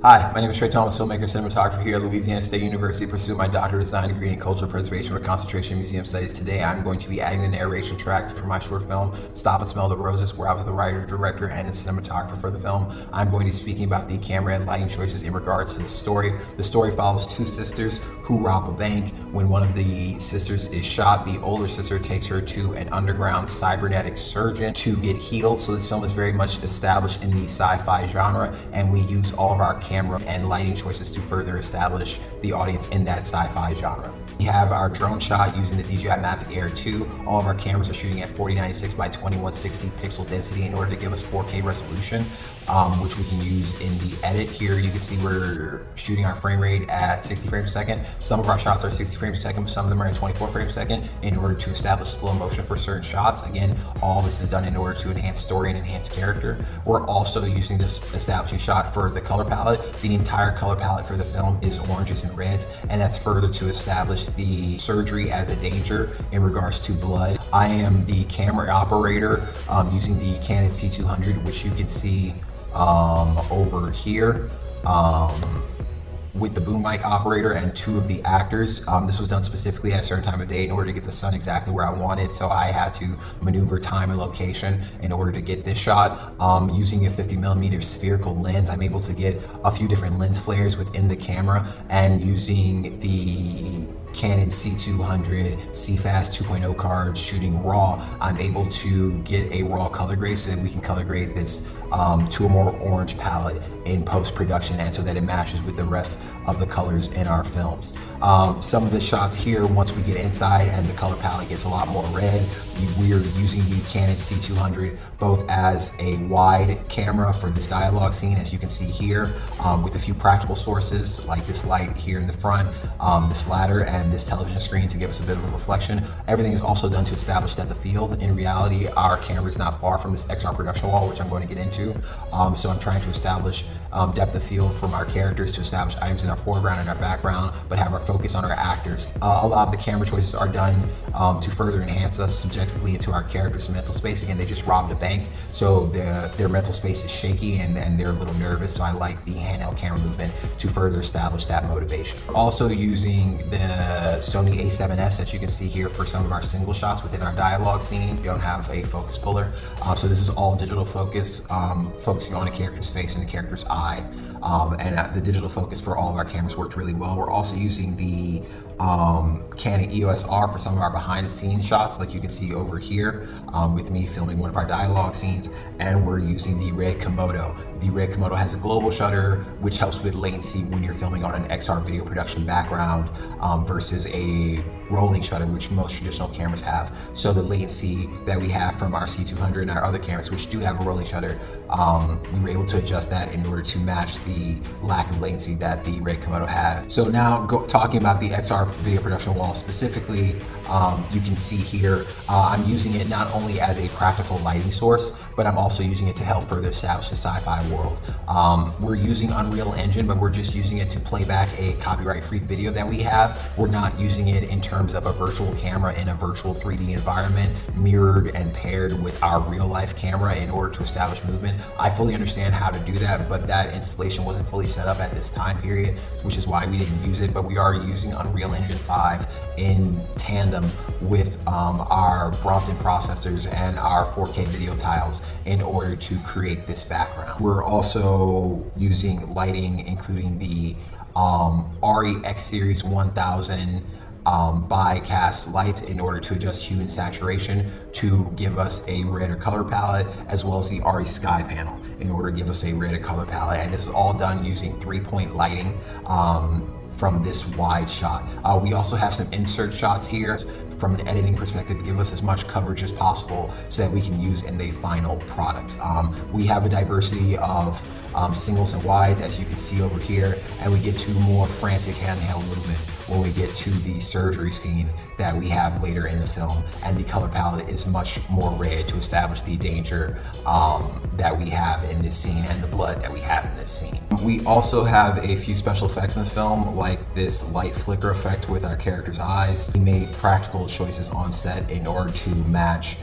Hi, my name is Trai Thomas, filmmaker, cinematographer here at Louisiana State University, pursuing my doctorate of design degree in cultural preservation with concentration in museum studies. Today, I'm going to be adding the narration track for my short film, Stop and Smell the Roses, where I was the writer, director, and the cinematographer for the film. I'm going to be speaking about the camera and lighting choices in regards to the story. The story follows two sisters who rob a bank. When one of the sisters is shot, the older sister takes her to an underground cybernetic surgeon to get healed. So this film is very much established in the sci-fi genre, and we use all of our camera and lighting choices to further establish the audience in that sci-fi genre. We have our drone shot using the DJI Mavic Air 2. All of our cameras are shooting at 4096 by 2160 pixel density in order to give us 4K resolution, which we can use in the edit. Here you can see we're shooting our frame rate at 60 frames a second. Some of our shots are 60 frames a second, some of them are at 24 frames a second in order to establish slow motion for certain shots. Again, all this is done in order to enhance story and enhance character. We're also using this establishing shot for the color palette. The entire color palette for the film is oranges and reds, and that's further to establish the surgery as a danger in regards to blood. I am the camera operator using the Canon C200, which you can see over here, with the boom mic operator and two of the actors. This was done specifically at a certain time of day in order to get the sun exactly where I wanted, so I had to maneuver time and location in order to get this shot. Using a 50mm spherical lens, I'm able to get a few different lens flares within the camera, and using the Canon C200 CFast 2.0 cards shooting raw, I'm able to get a raw color grade so that we can color grade this to a more orange palette in post-production, and so that it matches with the rest of the colors in our films. Some of the shots here, once we get inside and the color palette gets a lot more red, we are using the Canon C200 both as a wide camera for this dialogue scene, as you can see here, with a few practical sources like this light here in the front, this ladder, and this television screen to give us a bit of a reflection. Everything is also done to establish depth of field. In reality, our camera is not far from this XR production wall, which I'm going to get into. So I'm trying to establish depth of field from our characters, to establish items in our foreground and our background, but have our focus on our actors. A lot of the camera choices are done to further enhance us subjectively into our characters' mental space. Again, they just robbed a bank, so their mental space is shaky and they're a little nervous, so I like the handheld camera movement to further establish that motivation. Also using the Sony A7S that you can see here for some of our single shots within our dialogue scene. We don't have a focus puller, so this is all digital focus, focusing on a character's face and the character's eyes, and the digital focus for all of our cameras worked really well. We're also using the Canon EOS R for some of our behind the scenes shots, like you can see over here with me filming one of our dialogue scenes, and we're using the Red Komodo. The Red Komodo has a global shutter, which helps with latency when you're filming on an XR video production background versus a rolling shutter, which most traditional cameras have. So the latency that we have from our C200 and our other cameras, which do have a rolling shutter, we were able to adjust that in order to match the lack of latency that the Red Komodo had. So now talking about the XR video production wall specifically, you can see here, I'm using it not only as a practical lighting source, but I'm also using it to help further establish the sci-fi world. We're using Unreal Engine, but we're just using it to play back a copyright-free video that we have. We're not using it in terms of a virtual camera in a virtual 3D environment, mirrored and paired with our real-life camera in order to establish movement. I fully understand how to do that, but that installation wasn't fully set up at this time period, which is why we didn't use it. But we are using Unreal Engine 5 in tandem with our Brompton processors and our 4K video tiles in order to create this background. We're also using lighting, including the ARRI X Series 1000 bi-cast lights in order to adjust hue and saturation to give us a redder color palette, as well as the ARRI Sky panel in order to give us a redder color palette. And this is all done using 3-point lighting from this wide shot. We also have some insert shots here from an editing perspective to give us as much coverage as possible so that we can use in the final product. We have a diversity of singles and wides, as you can see over here, and we get to more frantic handheld movement when we get to the surgery scene that we have later in the film, and the color palette is much more red to establish the danger that we have in this scene and the blood that we have in this scene. We also have a few special effects in this film, like this light flicker effect with our character's eyes. We made practical choices on set in order to match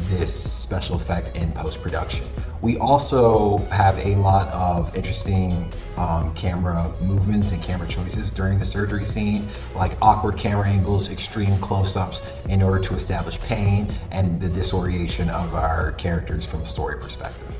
this special effect in post-production. We also have a lot of interesting camera movements and camera choices during the surgery scene, like awkward camera angles, extreme close-ups in order to establish pain and the disorientation of our characters from a story perspective.